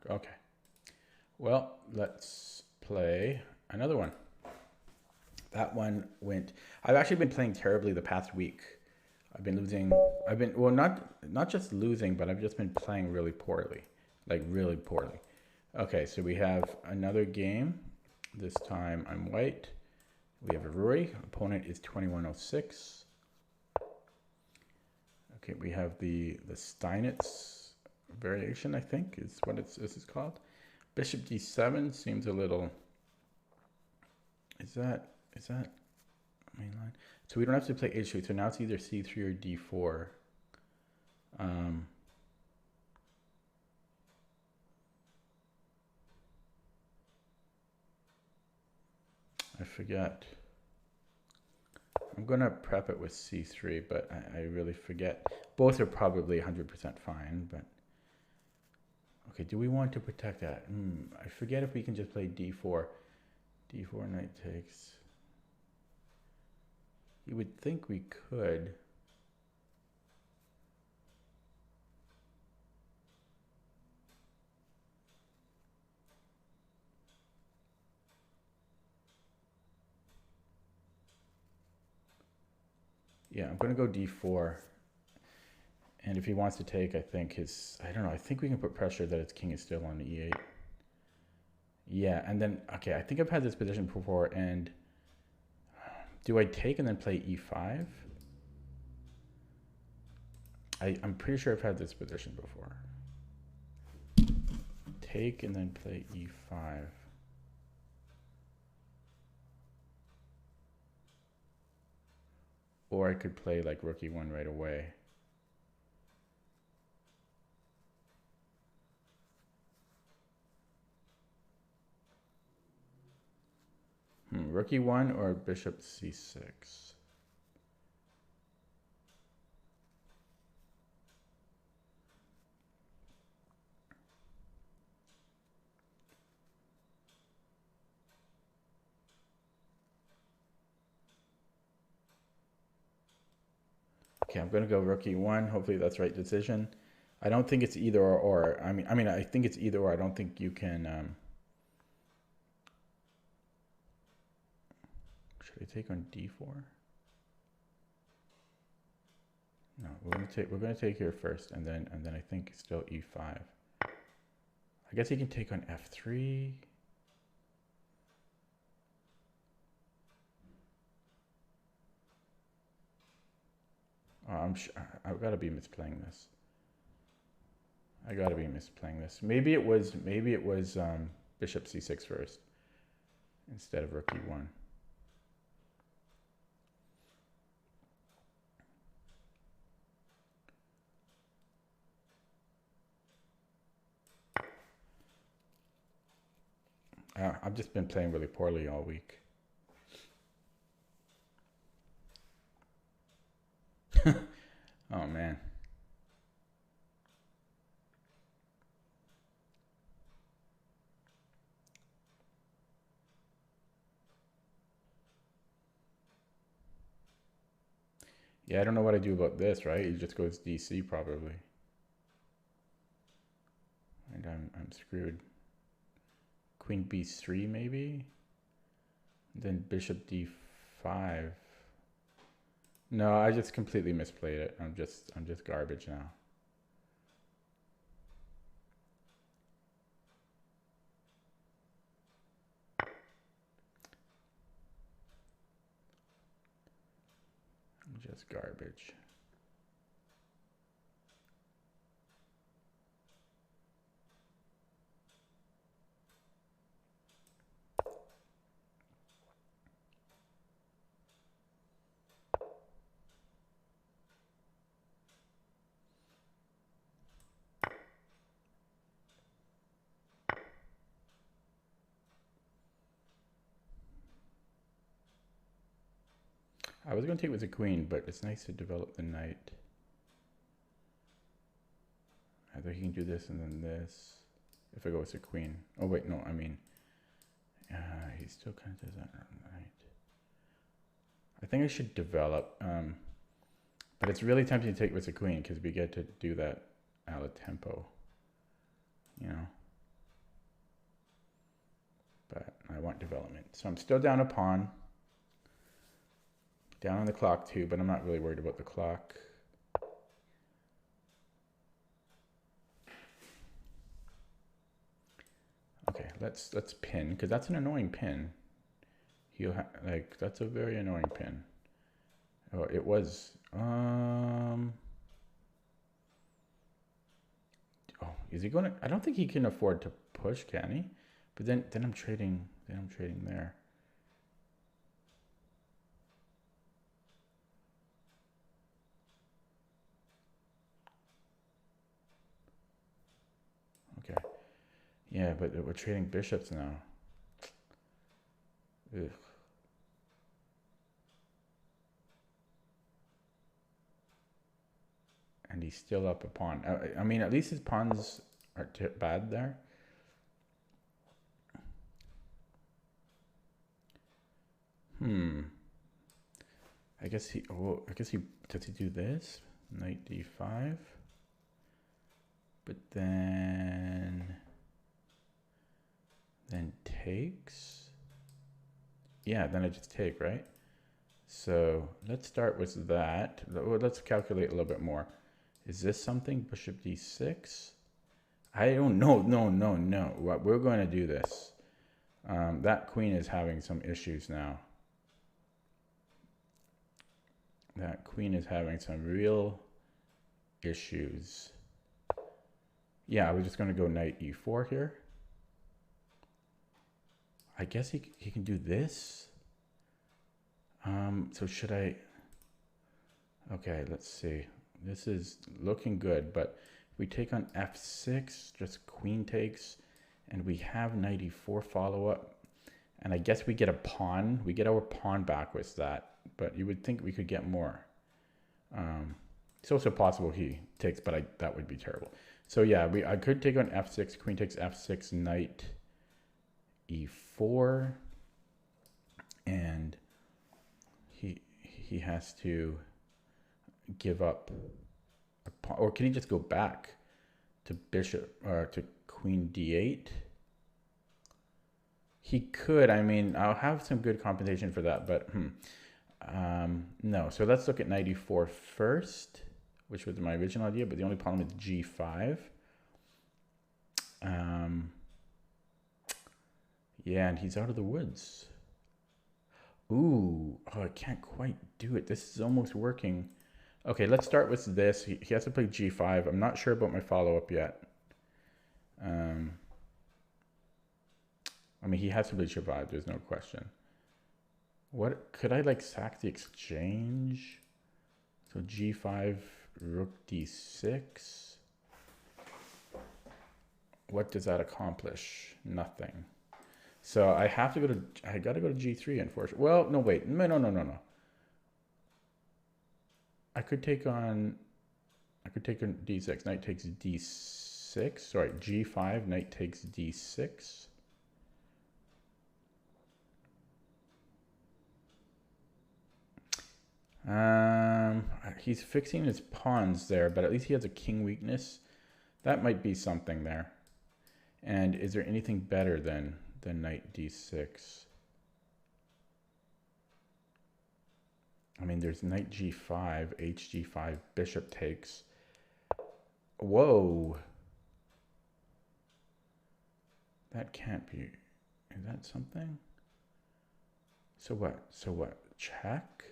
Okay. Well, let's play another one. That one went. I've actually been playing terribly the past week. I've been losing. I've been well, not just losing, but I've just been playing really poorly, like really poorly. Okay, so we have another game. This time I'm white. We have a Rory. Opponent is 2106. Okay, we have the Steinitz variation, I think, is what this is called. Bishop d7 seems a little. Is that main line? So we don't have to play h3. So now it's either c3 or d4. I forget. I'm gonna prep it with c3, but I really forget. Both are probably 100% fine, but okay. Do we want to protect that? I forget if we can just play d4. d4 knight takes. You would think we could. Yeah, I'm gonna go d4. And if he wants to take, I think I don't know, I think we can put pressure that its king is still on e8. Yeah, and then, okay, I think I've had this position before, and do I take and then play e5? I'm pretty sure I've had this position before. Take and then play e5. Or I could play like rook e1 right away. Rook e1 or bishop c6. Okay, I'm going to go rook e1. Hopefully that's the right decision. I don't think it's either or. I mean, I think it's either or. I don't think you can. Should I take on d4? No, we're going to take here first, and then I think still e5. I guess he can take on f3. Oh, I've got to be misplaying this. I got to be misplaying this. Maybe it was bishop c6 first instead of rook e1. I've just been playing really poorly all week. Oh man. Yeah, I don't know what I do about this, right? He just goes DC probably. And I'm screwed. Queen b3 maybe? Then bishop d5. No, I just completely misplayed it. I'm just garbage now. I'm just garbage. I was going to take it with a queen, but it's nice to develop the knight. Either he can do this and then this. If I go with a queen. Oh wait, no, I mean, he still kind of does that right. I think I should develop, but it's really tempting to take with a queen because we get to do that a la tempo, you know. want development. So I'm still down a pawn. Down on the clock too, but I'm not really worried about the clock. Okay, let's pin, because that's an annoying pin. Like, that's a very annoying pin. Oh, it was. Oh, is he going to? I don't think he can afford to push, can he? But then I'm trading. Then I'm trading there. Okay. Yeah, but we're trading bishops now. Ugh. And he's still up a pawn. I mean, at least his pawns aren't bad there. I guess he. Oh, I guess he. Does he do this? Knight d5. But then takes. Yeah, then I just take, right? So let's start with that. Let's calculate a little bit more. Is this something? Bishop d6? I don't know. No. We're going to do this. That queen is having some issues now. That queen is having some real issues. Yeah, I was just going to go knight e4 here. I guess he can do this. So should I? Okay, let's see. This is looking good, but if we take on f6, just queen takes, and we have knight e4 follow-up, and I guess we get a pawn. We get our pawn back with that, but you would think we could get more. It's also possible he takes, but that would be terrible. So yeah, I could take on f6, queen takes f6, knight e4, and he has to give up a pawn, or can he just go back to bishop or to queen d8? He could. I mean, I'll have some good compensation for that, but no. So let's look at knight e4 first, which was my original idea, but the only problem is g5. Yeah, and he's out of the woods. Ooh, oh, I can't quite do it. This is almost working. Okay, let's start with this. He has to play g5. I'm not sure about my follow-up yet. I mean, he has to play g5. There's no question. What could I like sack the exchange? So g5, rook d6. What does that accomplish? Nothing. So I have to go to. I got to go to g3, unfortunately. Well, no, wait, no. I could take on d6. Knight takes d6. Sorry, g5. Knight takes d6. He's fixing his pawns there, but at least he has a king weakness. That might be something there. And is there anything better than knight d6? I mean, there's knight g5, hg5, bishop takes. Whoa. That can't be. Is that something? So what? Check?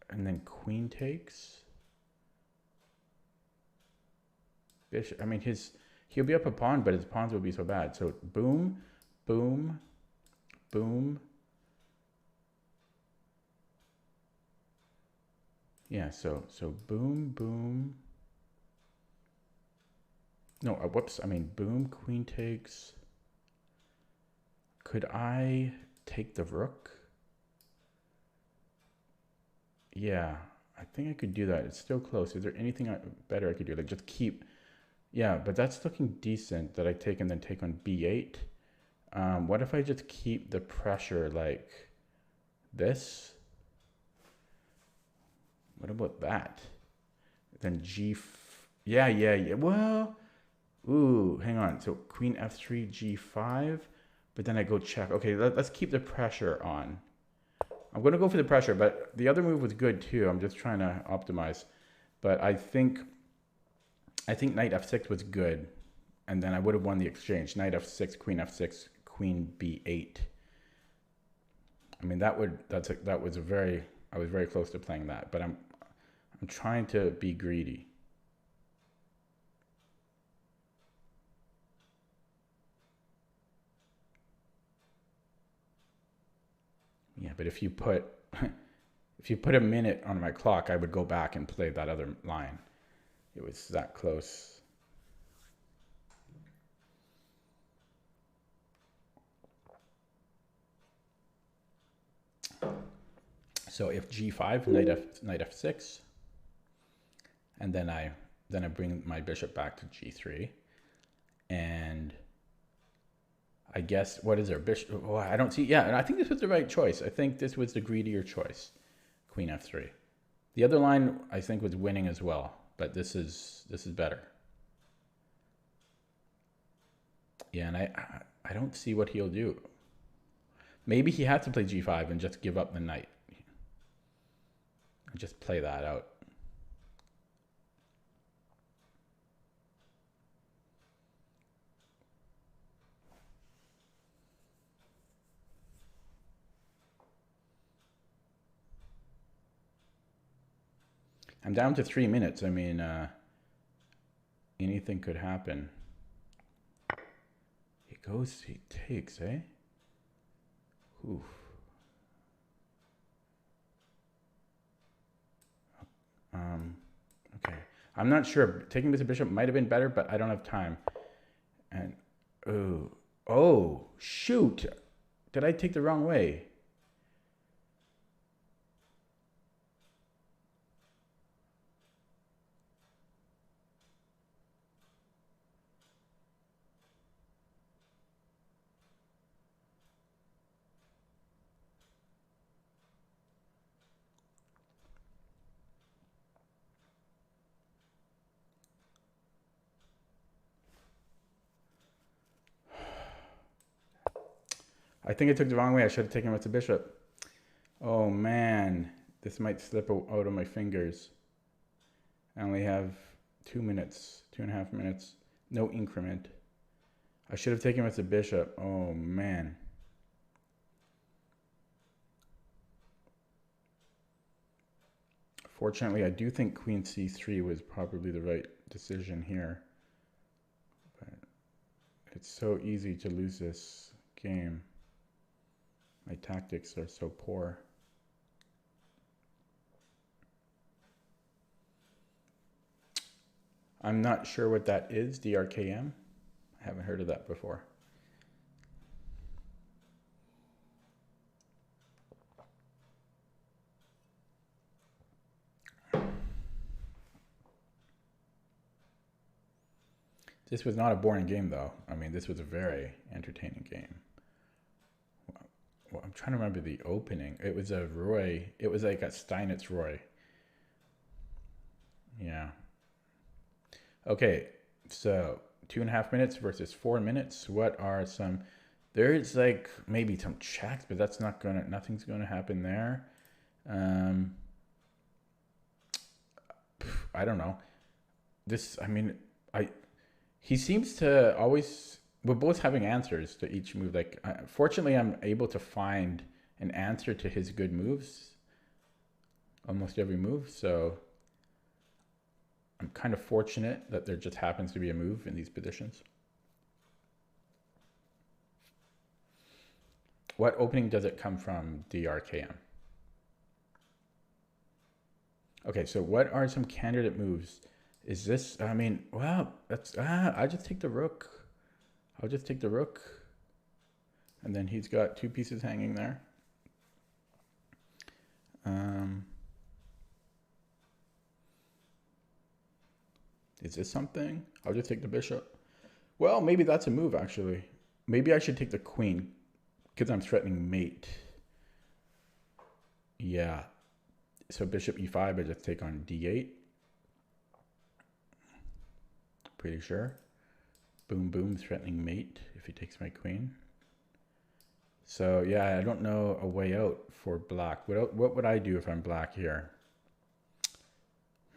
And then queen takes. Bishop. I mean, he'll be up a pawn, but his pawns will be so bad. So boom, boom, boom. Yeah, so boom, boom. No, whoops. I mean, boom, queen takes. Could I take the rook? Yeah, I think I could do that. It's still close. Is there anything better I could do? Like just keep. Yeah, but that's looking decent that I take and then take on b8. What if I just keep the pressure like this? What about that? Then Yeah, yeah, yeah. Well, ooh, hang on. So queen f3, g5, but then I go check. Okay, let's keep the pressure on. I'm going to go for the pressure, but the other move was good too. I'm just trying to optimize. But I think knight f6 was good, and then I would have won the exchange. Knight f6, queen b8. I mean, that was a very, I was very close to playing that, but I'm trying to be greedy. Yeah, but if you put if you put a minute on my clock, I would go back and play that other line. It was that close. So if g5, knight f6, and then I bring my bishop back to g3, and I guess what is there bishop? Oh, I don't see. Yeah, and I think this was the right choice. I think this was the greedier choice. Queen f3. The other line I think was winning as well, but this is better. Yeah, and I don't see what he'll do. Maybe he had to play g5 and just give up the knight. And just play that out. I'm down to 3 minutes. I mean, anything could happen. He goes, he takes, eh? Oof. Okay. I'm not sure. Taking this bishop might have been better, but I don't have time. And, oh, shoot. Did I take the wrong way? I think I took the wrong way. I should have taken with the bishop. Oh, man. This might slip out of my fingers. I only have 2 minutes, 2.5 minutes. No increment. I should have taken with the bishop. Oh, man. Fortunately, I do think queen c3 was probably the right decision here. But it's so easy to lose this game. My tactics are so poor. I'm not sure what that is, DRKM. I haven't heard of that before. This was not a boring game, though. I mean, this was a very entertaining game. Well, I'm trying to remember the opening. It was a Roy. It was like a Steinitz Roy. Yeah. Okay, so 2.5 minutes versus 4 minutes. What are some? There's like maybe some checks, but that's not gonna. Nothing's gonna happen there. I don't know. This. I mean, I. He seems to always. We're both having answers to each move. Like, fortunately, I'm able to find an answer to his good moves. Almost every move, so I'm kind of fortunate that there just happens to be a move in these positions. What opening does it come from, DRKM? Okay, so what are some candidate moves? Is this, I mean, well, that's, I just take the rook. I'll just take the rook. And then he's got 2 pieces hanging there. Is this something? I'll just take the bishop. Well, maybe that's a move, actually. Maybe I should take the queen because I'm threatening mate. Yeah. So bishop e5, I just take on d8. pretty sure. Boom, boom, threatening mate if he takes my queen. So yeah, I don't know a way out for black. What would I do if I'm black here?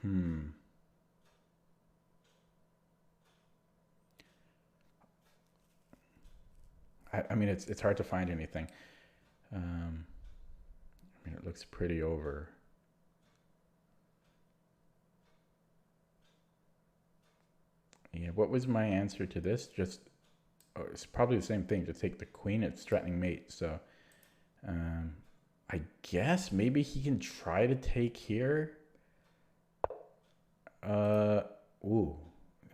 I mean, it's hard to find anything. I mean, it looks pretty over. Yeah, what was my answer to this? Just, oh, it's probably the same thing. Just take the queen. It's threatening mate. So, I guess maybe he can try to take here. Ooh,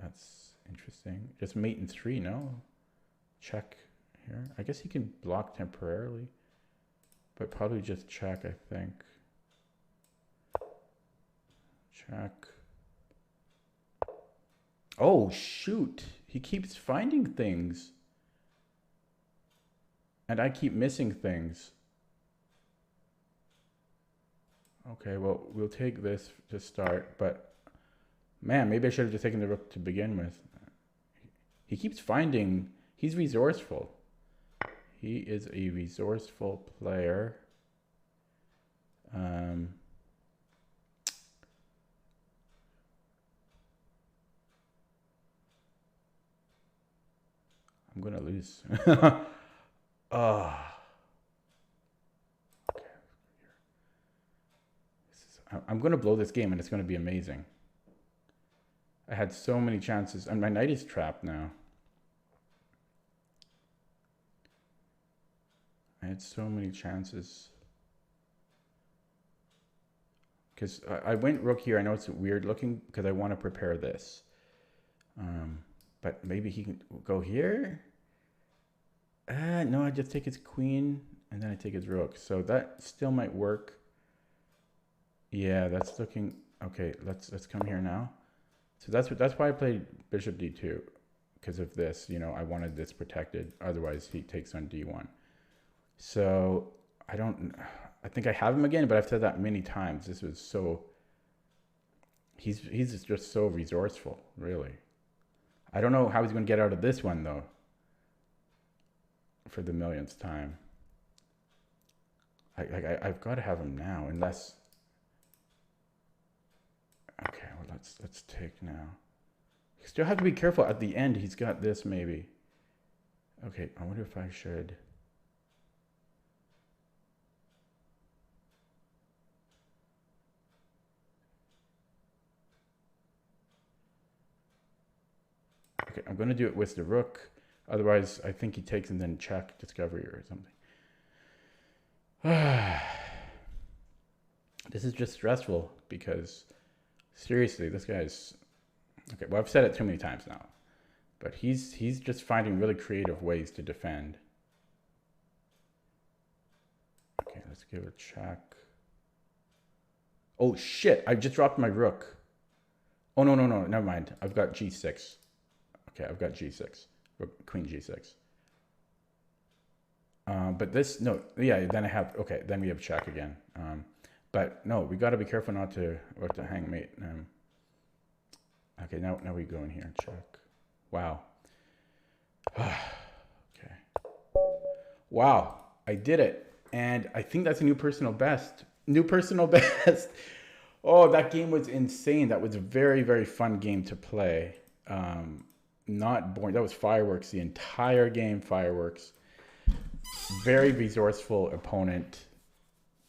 that's interesting. Just mate in 3, no? Check here. I guess he can block temporarily, but probably just check, I think. Check. Oh, shoot. He keeps finding things. And I keep missing things. Okay, well, we'll take this to start, but man, maybe I should have just taken the rook to begin with. He keeps finding, he's resourceful. He is a resourceful player. I'm gonna lose. Oh. Okay. I'm gonna blow this game and it's gonna be amazing. I had so many chances and my knight is trapped now. I had so many chances. Because I went rook here. I know it's weird looking because I want to prepare this. But maybe he can go here. No, I just take his queen and then I take his rook. So that still might work. Yeah, that's looking okay. Let's come here now. So that's why I played bishop d2 because of this. You know, I wanted this protected. Otherwise, he takes on d1. So I think I have him again, but I've said that many times. This was so. He's just so resourceful, really. I don't know how he's going to get out of this one though. For the millionth time. I've got to have him now, unless. Okay, well let's take now. You still have to be careful at the end. He's got this maybe. Okay, I wonder if I should. Okay, I'm going to do it with the rook. Otherwise, I think he takes and then check discovery or something. This is just stressful because, seriously, this guy's... Okay, well, I've said it too many times now. But he's just finding really creative ways to defend. Okay, let's give it a check. Oh, shit, I just dropped my rook. Oh, no, never mind. I've got g6. Okay, I've got g6. Queen g6. But this, no, yeah, then I have, okay, then we have check again. But no, we got to be careful not to hang mate. Okay, now we go in here and check. Wow. Okay. Wow, I did it. And I think that's a new personal best. New personal best. Oh, that game was insane. That was a very, very fun game to play. Not boring. That was fireworks the entire game. Fireworks. Very resourceful opponent,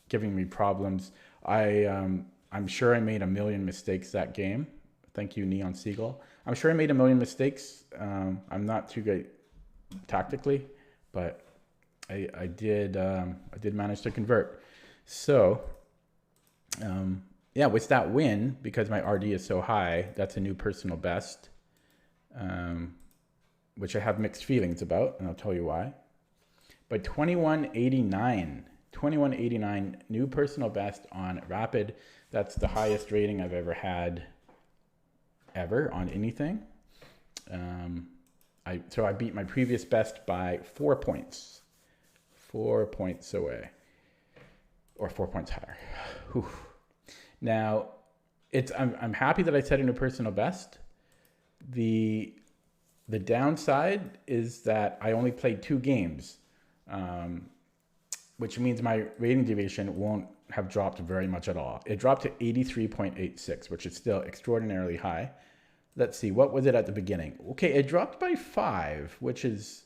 giving me problems. I'm sure I made a million mistakes that game. Thank you, Neon Seagull. I'm sure I made a million mistakes. I'm not too great tactically, but I did manage to convert. So yeah, with that win, because my RD is so high, that's a new personal best. Which I have mixed feelings about, and I'll tell you why. But 2189 new personal best on Rapid. That's the highest rating I've ever had on anything. So I beat my previous best by 4 points. 4 points away. Or 4 points higher. Whew. Now, I'm happy that I set a new personal best. The downside is that I only played 2 games, which means my rating deviation won't have dropped very much at all. It dropped to 83.86, which is still extraordinarily high. Let's see, what was it at the beginning? Okay, it dropped by 5, which is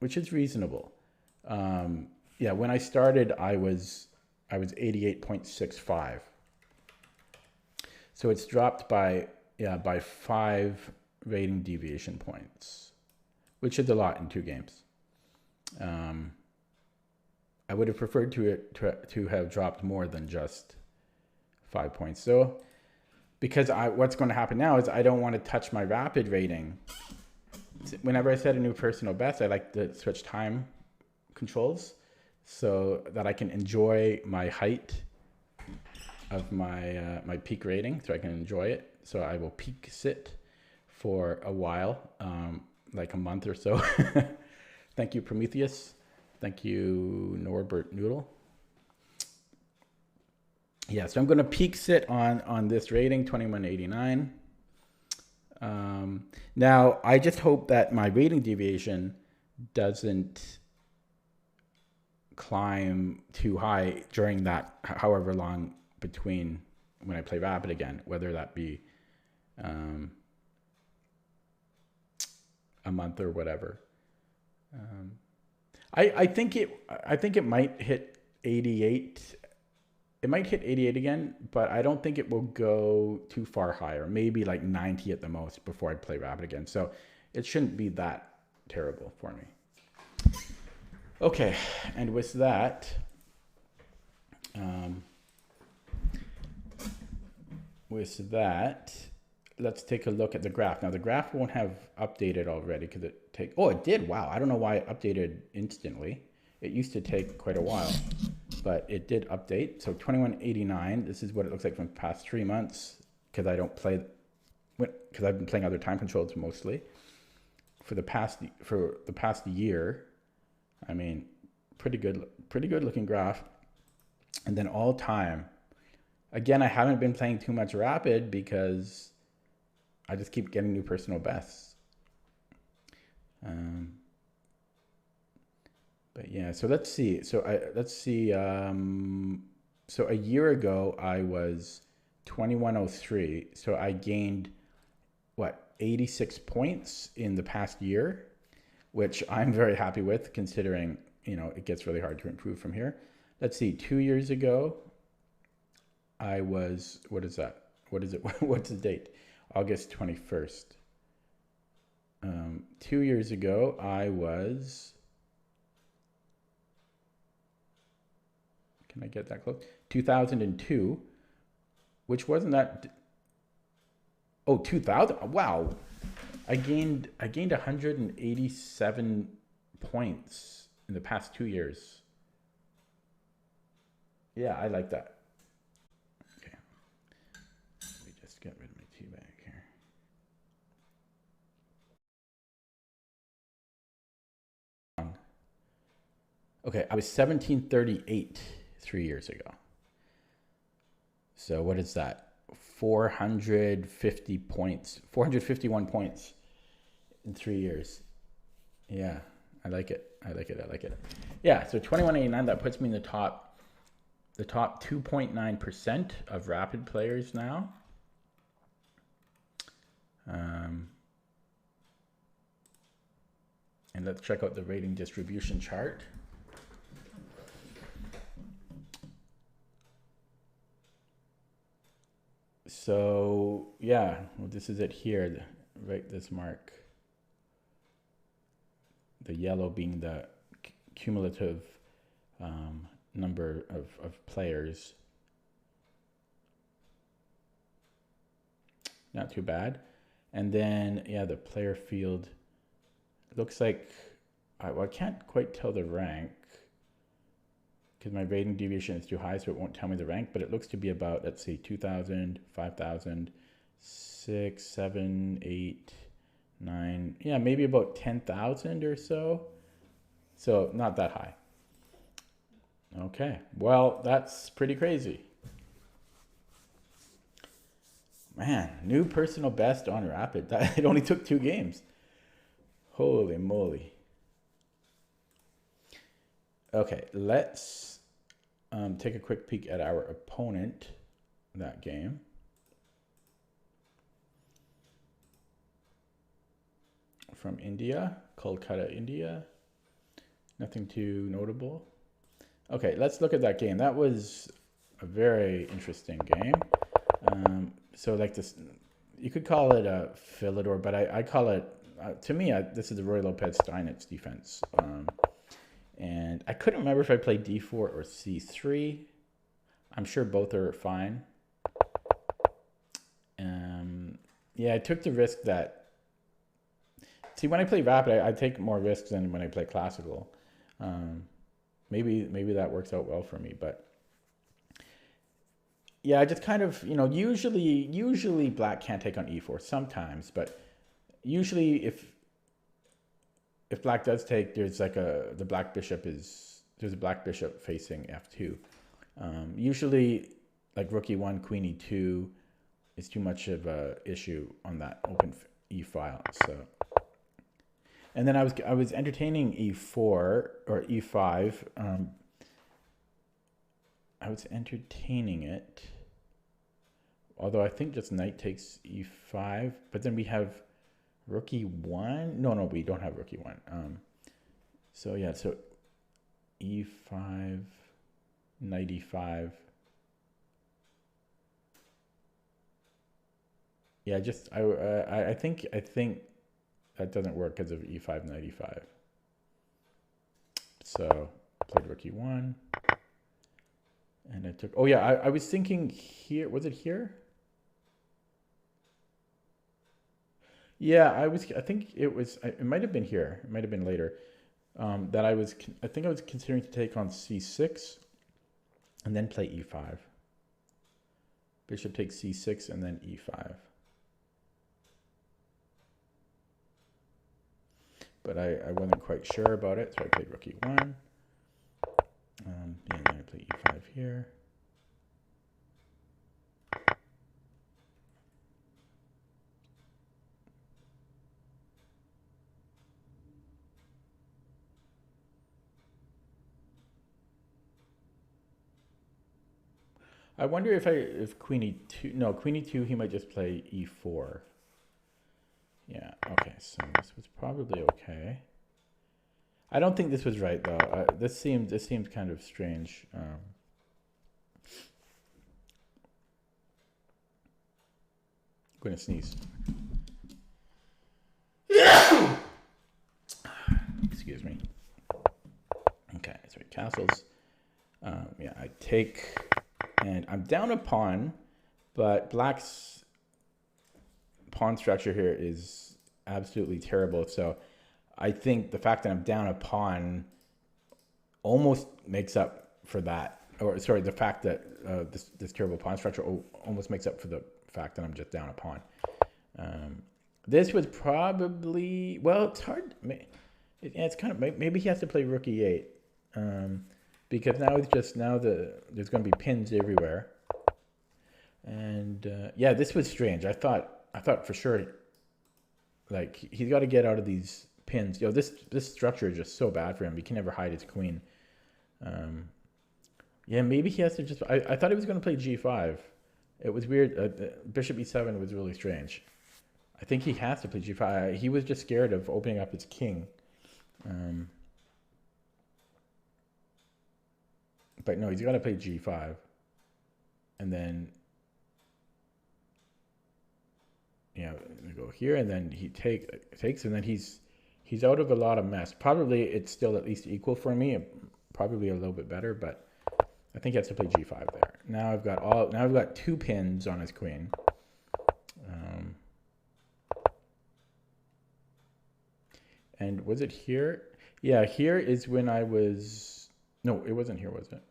reasonable. Yeah, when I started, I was 88.65. So it's dropped by 5 rating deviation points, which is a lot in 2 games. I would have preferred to have dropped more than just 5 points. So because what's going to happen now is I don't want to touch my rapid rating. Whenever I set a new personal best, I like to switch time controls so that I can enjoy my height of my my peak rating, so I can enjoy it. So I will peak sit for a while, like a month or so. Thank you, Prometheus. Thank you, Norbert Noodle. Yeah, so I'm going to peak sit on this rating, 2189. Now, I just hope that my rating deviation doesn't climb too high during that however long between when I play rapid again, whether that be a month or whatever. I think it might hit 88. It might hit 88 again, but I don't think it will go too far higher. Maybe like 90 at the most before I play rapid again. So it shouldn't be that terrible for me. Okay, and with that, let's take a look at the graph. Now the graph won't have updated already because it did. Wow, I don't know why it updated instantly. It used to take quite a while, but it did update. So 2189, this is what it looks like from the past 3 months because because I've been playing other time controls mostly. For the past year, I mean, pretty good looking graph. And then all time, again, I haven't been playing too much rapid because I just keep getting new personal bests. But yeah, so let's see. So a year ago I was 2103. So I gained 86 points in the past year, which I'm very happy with considering, it gets really hard to improve from here. Let's see, 2 years ago I was, what is that? What is it? What's the date? August 21st. 2 years ago I was, can I get that close? 2002, which wasn't that, 2000, wow. I gained 187 points in the past 2 years. Yeah, I like that. Okay. Let me just get rid of my tea bag here. Okay, I was 1738 3 years ago. So what is that? 450 points, 451 points in 3 years. Yeah, I like it. Yeah, so 2189, that puts me in the top 2.9% of rapid players now. And let's check out the rating distribution chart. So yeah, well, this is it here, right? This mark, the yellow being the cumulative number of players. Not too bad. And then yeah, the player field looks like I can't quite tell the rank because my rating deviation is too high, so it won't tell me the rank, but it looks to be about, let's see, 2,000, 5,000, 6, 7, 8, 9, yeah, maybe about 10,000 or so. So not that high. Okay, well, that's pretty crazy. Man, new personal best on Rapid. It only took 2 games. Holy moly. Okay, let's take a quick peek at our opponent in that game. From India, Kolkata, India. Nothing too notable. Okay, let's look at that game. That was a very interesting game. So like this, you could call it a Philidor, but I call it, to me, this is the Roy Lopez Steinitz defense. And I couldn't remember if I played D4 or C3. I'm sure both are fine. Yeah, I took the risk that, see, when I play Rapid, I take more risks than when I play Classical. Maybe that works out well for me, but yeah, I just kind of, usually black can't take on E4 sometimes, but usually if black does take, there's like there's a black bishop facing F2. Usually like rook E1, queen E2 is too much of a issue on that open E file. So, and then I was entertaining E4 or E5. I was entertaining it, although I think just knight takes E5, but then we have rook E1. No, we don't have rook E1. So yeah, so E5, knight E5. Yeah, just I think that doesn't work because of E5, knight E5. So played rook E1, and I took. Oh yeah, I was thinking here. Was it here? Yeah, I think it was. It might have been here. It might have been later. That I think I was considering to take on C6, and then play E5. Bishop takes C6 and then E5. But I wasn't quite sure about it, so I played rook E1. And then I play E5 here. I wonder if queen E2, no, queen E2, he might just play E4. Yeah, okay, so this was probably okay. I don't think this was right though. This seemed kind of strange. I'm going to sneeze. Excuse me. Okay, so he castles. Yeah, I take, and I'm down a pawn, but black's pawn structure here is absolutely terrible. So I think the fact that I'm down a pawn almost makes up for that. Or sorry, the fact that this terrible pawn structure almost makes up for the fact that I'm just down a pawn. This was probably, well, it's hard. It's kind of, maybe he has to play rook E8. Because now it's just, there's going to be pins everywhere. And yeah, this was strange. I thought for sure, like, he's got to get out of these pins. This structure is just so bad for him. He can never hide his queen. Yeah, maybe he has to just, I thought he was going to play G5. It was weird. Bishop E7 was really strange. I think he has to play G5. He was just scared of opening up his king. But no, he's got to play G5. And then, yeah, we go here, and then he takes, and then he's out of a lot of mess. Probably it's still at least equal for me. Probably a little bit better, but I think he has to play G5 there. Now I've got 2 pins on his queen. And was it here? Yeah, here is when I was. No, it wasn't here, was it?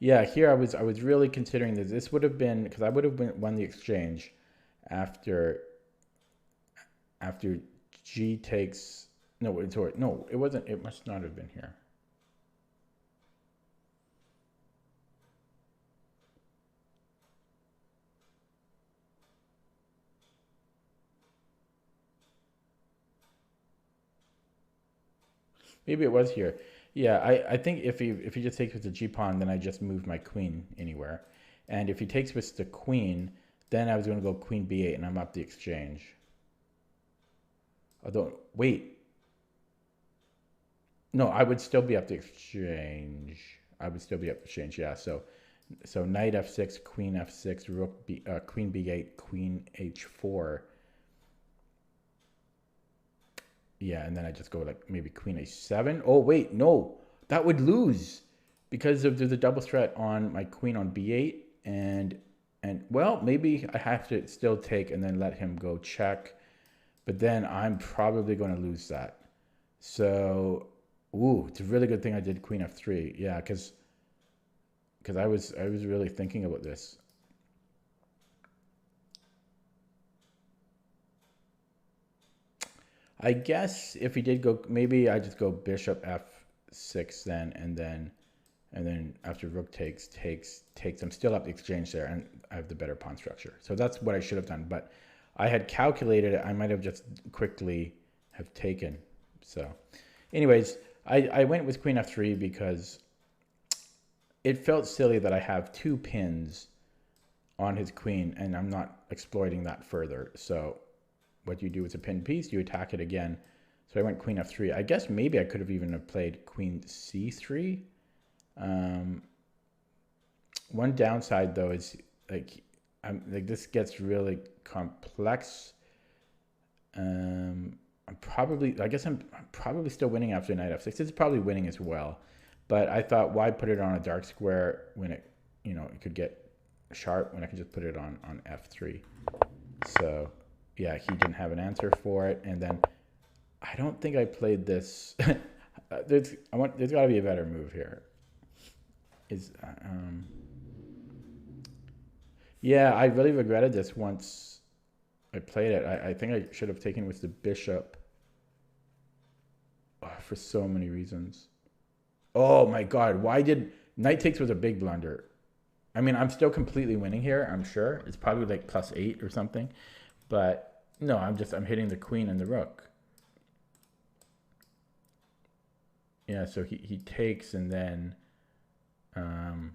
Yeah, here I was really considering this. This would have been, because I would have won the exchange after G takes. No, sorry, no, it wasn't. It must not have been here. Maybe it was here. Yeah, I think if he just takes with the G pawn, then I just move my queen anywhere. And if he takes with the queen, then I was going to go queen b8 and I'm up the exchange. Although, wait. No, I would still be up the exchange. I would still be up the exchange, yeah. So knight f6, queen f6, rook b, queen b8, queen h4. Yeah, and then I just go like maybe queen a7. Oh, wait, no. That would lose because of there's a double threat on my queen on b8 and well, maybe I have to still take and then let him go check. But then I'm probably going to lose that. So, ooh, it's a really good thing I did queen f3. Yeah, because I was really thinking about this. I guess if he did go, maybe I just go bishop f6 then, and then after rook takes. I'm still up the exchange there, and I have the better pawn structure. So that's what I should have done. But I had calculated it. I might have just quickly have taken. So, anyways, I went with queen f3 because it felt silly that I have 2 pins on his queen, and I'm not exploiting that further. So what you do is a pinned piece, you attack it again. So I went queen f3. I guess maybe I could have even have played queen c3. One downside though is like this gets really complex. I'm probably still winning after knight f6. It's probably winning as well, but I thought why put it on a dark square when it it could get sharp when I could just put it on f3. So yeah, he didn't have an answer for it, and then I don't think I played this. There's got to be a better move here. Yeah, I really regretted this once I played it. I think I should have taken with the bishop for so many reasons. Oh my God, why did knight takes was a big blunder. I mean, I'm still completely winning here, I'm sure. It's probably like +8 or something. But no, I'm hitting the queen and the rook. Yeah, so he takes and then I'm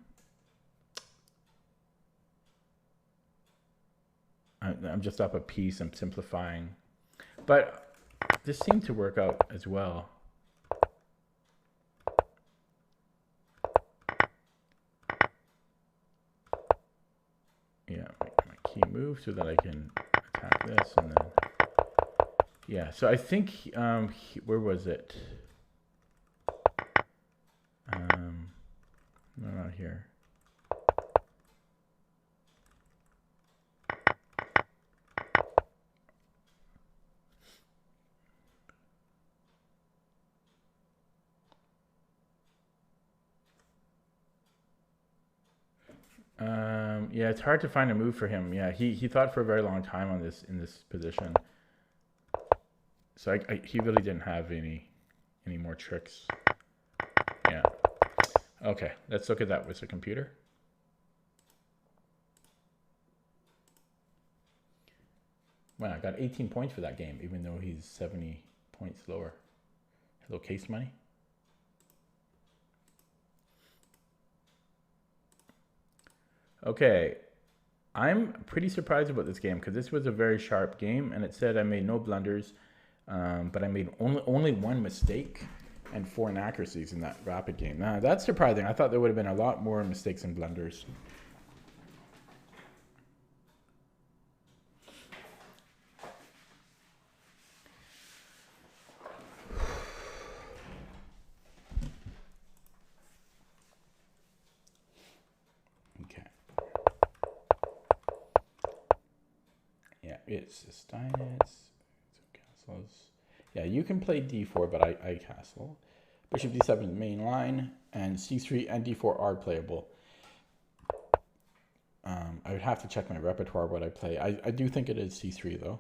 just up a piece. I'm simplifying. But this seemed to work out as well. Yeah, my key move so that I can attack this and then... Yeah, so I think, where was it? No, not here. Yeah, it's hard to find a move for him. Yeah, he thought for a very long time on this in this position. So he really didn't have any more tricks. Yeah. Okay, let's look at that with the computer. Wow, I got 18 points for that game, even though he's 70 points lower. Hello, case money. Okay, I'm pretty surprised about this game because this was a very sharp game, and it said I made no blunders, but I made only one mistake and 4 inaccuracies in that rapid game. Now, that's surprising. I thought there would have been a lot more mistakes and blunders. Okay. Yeah, it's Steinitz. Castles. Yeah, you can play d4, but I castle. Bishop d7 is the main line, and c3 and d4 are playable. I would have to check my repertoire what I play. I do think it is c3 though.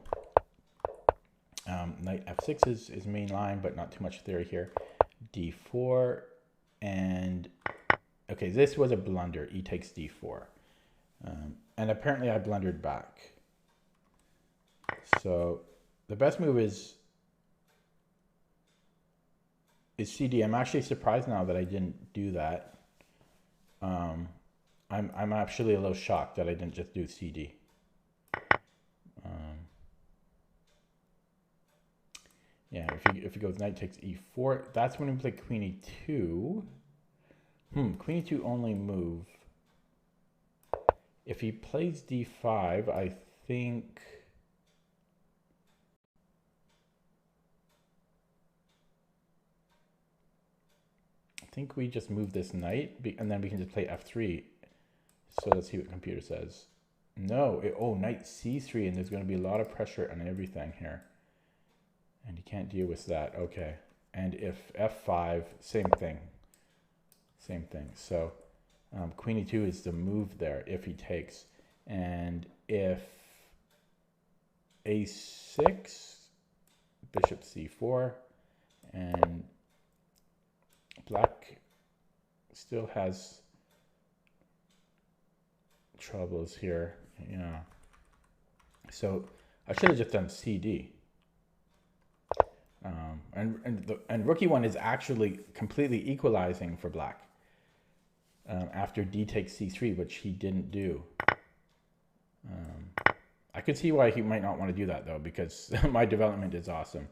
Knight f6 is main line, but not too much theory here. d4 and okay, this was a blunder. E takes d4, and apparently I blundered back. So the best move is is CD. I'm actually surprised now that I didn't do that. I'm actually a little shocked that I didn't just do CD. Yeah, if he goes knight takes e4, that's when we play queen e2. Queen e2 only move. If he plays d5, I think we just move this knight, and then we can just play f3. So let's see what the computer says. No, knight c3, and there's going to be a lot of pressure on everything here. And he can't deal with that. Okay. And if f5, same thing. Same thing. So queen e2 is the move there if he takes. And if a6, bishop c4, and black still has troubles here. Yeah. So I should have just done CD. And rookie one is actually completely equalizing for black after d takes c3, which he didn't do. I could see why he might not want to do that though, because my development is awesome.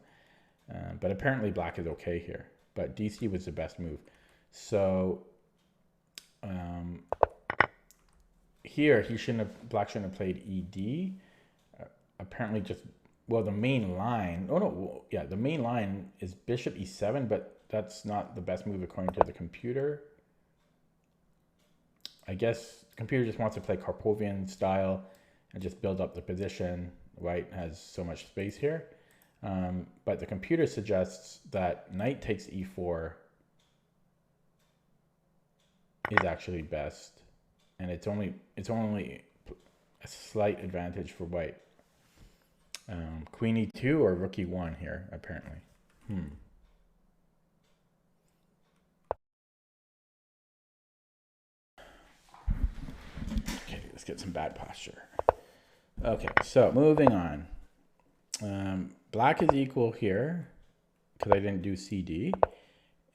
But apparently black is okay here. But DC was the best move. So here black shouldn't have played ED. Apparently just, well, the main line, the main line is bishop e7, but that's not the best move according to the computer. I guess the computer just wants to play Karpovian style and just build up the position. White has so much space here. But the computer suggests that knight takes e4 is actually best. And it's only a slight advantage for white. Queen e2 or rook e1 here, apparently. Okay, let's get some bad posture. Okay, so moving on. Black is equal here because I didn't do CD.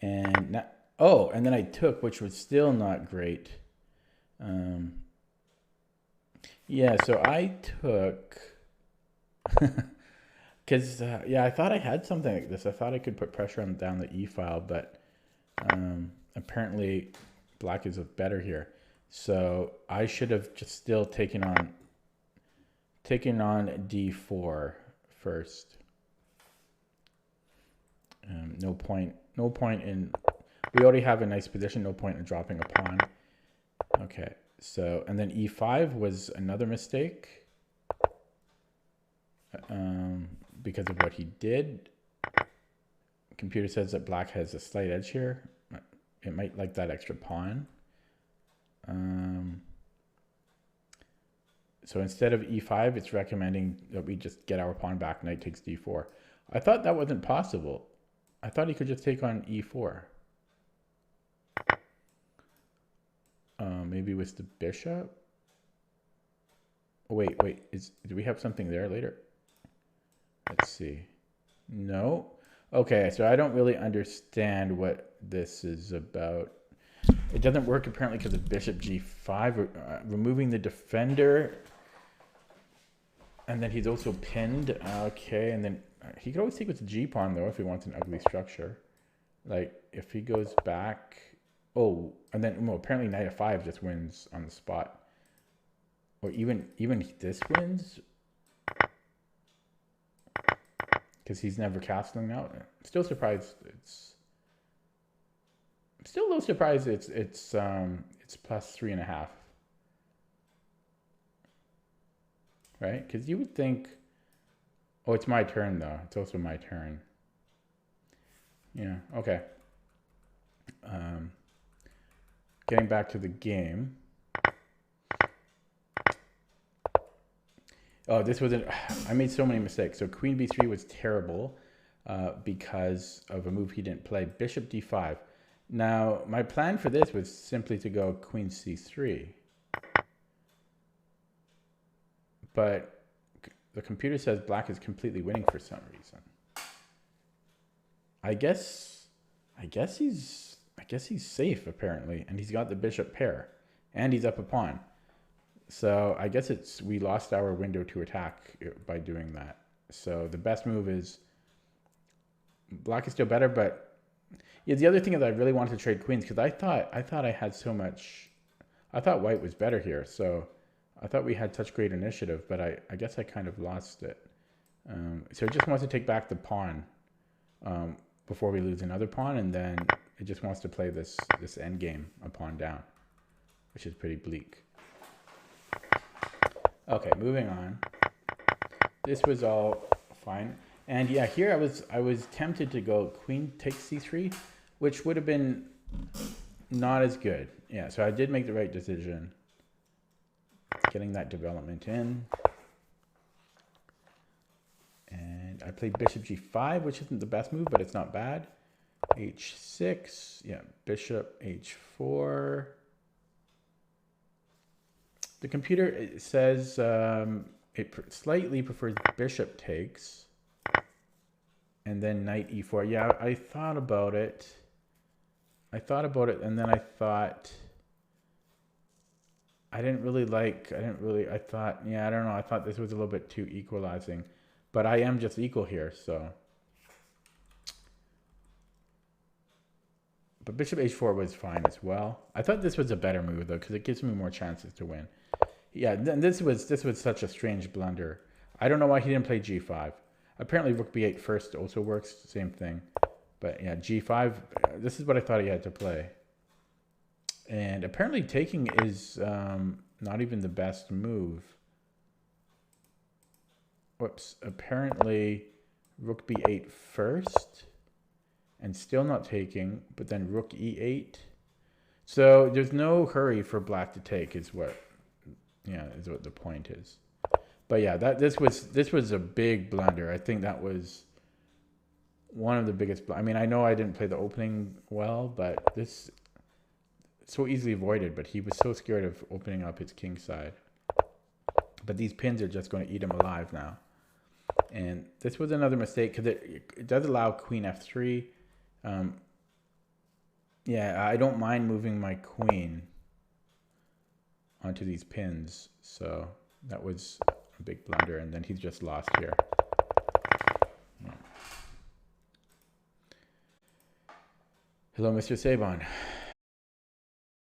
And now, and then I took, which was still not great. Yeah, so I took, because, I thought I had something like this. I thought I could put pressure on down the E file, but apparently black is better here. So I should have just still taken on D4 first. No point in, we already have a nice position, no point in dropping a pawn. Okay, so, and then E5 was another mistake because of what he did. Computer says that black has a slight edge here. It might like that extra pawn. So instead of E5, it's recommending that we just get our pawn back, knight takes D4. I thought that wasn't possible. I thought he could just take on E4. Maybe with the bishop. Oh, wait, do we have something there later? Let's see. No. Okay, so I don't really understand what this is about. It doesn't work apparently because of bishop G5, removing the defender. And then he's also pinned. Okay, and then he could always take with the G pawn though if he wants an ugly structure. Like if he goes back, and then apparently knight f5 just wins on the spot. Or even this wins. Because he's never castling out. Still surprised I'm still a little surprised it's plus 3.5. Right? Because you would think, it's my turn though. It's also my turn. Yeah, okay. Getting back to the game. Oh, this was I made so many mistakes. So queen b3 was terrible because of a move he didn't play. Bishop d5. Now, my plan for this was simply to go queen c3. But the computer says black is completely winning for some reason. I guess I guess he's safe apparently, and he's got the bishop pair, and he's up a pawn. So I guess we lost our window to attack by doing that. So the best move is black is still better, but yeah. The other thing is I really wanted to trade queens because I thought I had so much. I thought white was better here, so I thought we had such great initiative, but I guess I kind of lost it. So it just wants to take back the pawn before we lose another pawn, and then it just wants to play this end game a pawn down, which is pretty bleak. Okay, moving on. This was all fine, and yeah, here I was tempted to go queen takes c3, which would have been not as good. Yeah, so I did make the right decision, getting that development in. And I played bishop g5, which isn't the best move, but it's not bad. h6, yeah, bishop h4. The computer says it slightly prefers bishop takes, and then knight e4. Yeah, I thought about it. And then I thought, I thought, yeah, I don't know. I thought this was a little bit too equalizing, but I am just equal here, so. But bishop h4 was fine as well. I thought this was a better move though, because it gives me more chances to win. Yeah, this was such a strange blunder. I don't know why he didn't play g5. Apparently rook b8 first also works, same thing. But yeah, g5, this is what I thought he had to play. And apparently taking is not even the best move. Whoops, apparently rook b8 first and still not taking, but then rook e8. So there's no hurry for black to take is what the point is. But yeah, this was a big blunder. I think that was one of the biggest. I mean, I know I didn't play the opening well, but this so easily avoided. But he was so scared of opening up his king side. But these pins are just going to eat him alive now. And this was another mistake because it does allow queen f3. Yeah, I don't mind moving my queen onto these pins. So that was a big blunder, and then he's just lost here. Yeah. Hello, Mr. Sabon.